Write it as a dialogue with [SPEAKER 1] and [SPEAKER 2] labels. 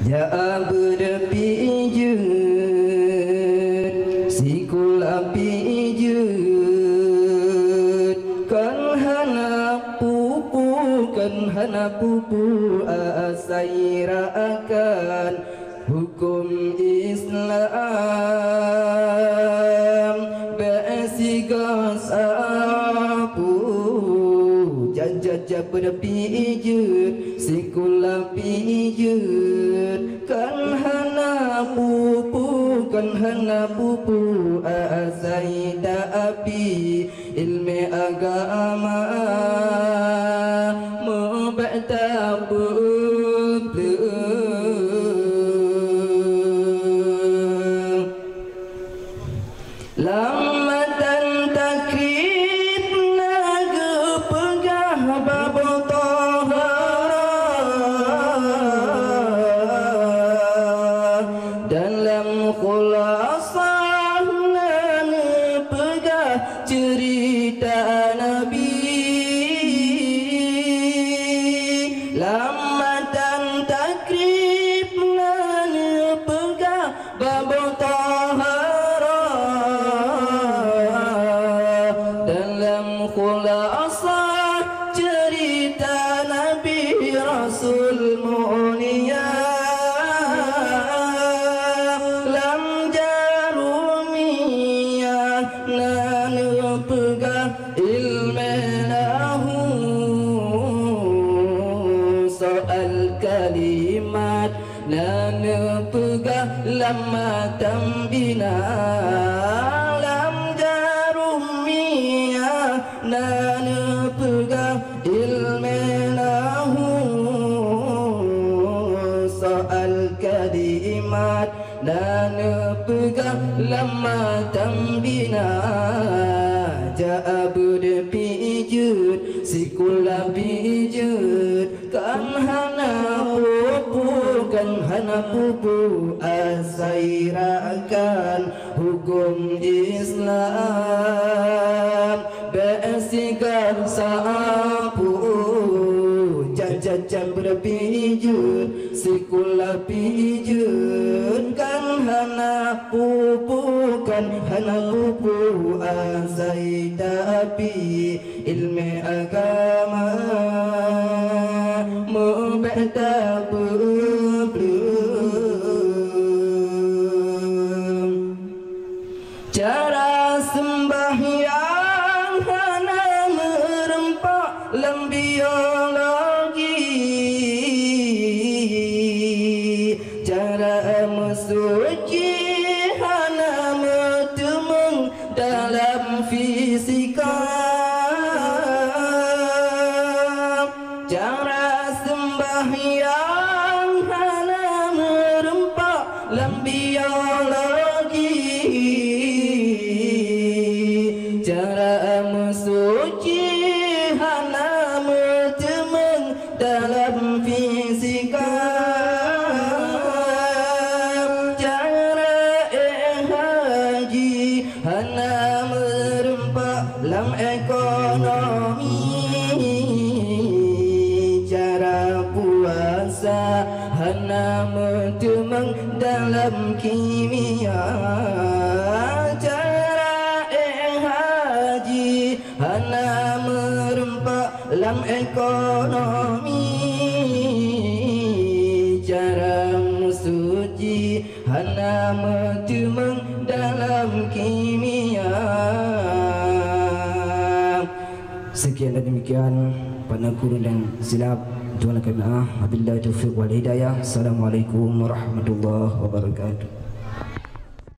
[SPEAKER 1] Ja berpijut sikul apijut kan hana pupu asaira akan hukum Islam basigas apu jajah berpijut sikul apijut kan hana pupu asaida api ilmu agama mubtabu lamatan takrib naga pegah babu tahara dalam khulasah nana pegah cerita Nabi lamatan takrib nana pegah babu tahara dalam khulasah cerita Nabi Rasul mulia lam jarumiyah nana pegah ilmelahu soal kalimat nana pegah lama tambina lam jarumiyah nana pegah ilmelahu soal kalimat nana pegah lama tambina ja berpijut sikul pijut kan hana pupu asairakan hukum Islam basigar sapu jajah berpijut sikul pijut kan hana pupu asaida api ilmu agama mubtabu cara sembahyang hana merempak dalam biologi cara mensuci hana mentemung dalam fisika cara sembahyang hana merempak dalam biologi cara mensuci hana mentemung dalam fisika cara haji hana merempak dalam ekonomi cara puasa hana mentemung dalam kimia hana merempak dalam ekonomi cara mensuci hana mentemung dalam kimia. Sekian dan demikian pada kurun dan silap Tuhan kami wabillahi taufiq wal hidayah. Assalamualaikum warahmatullahi wabarakatuh.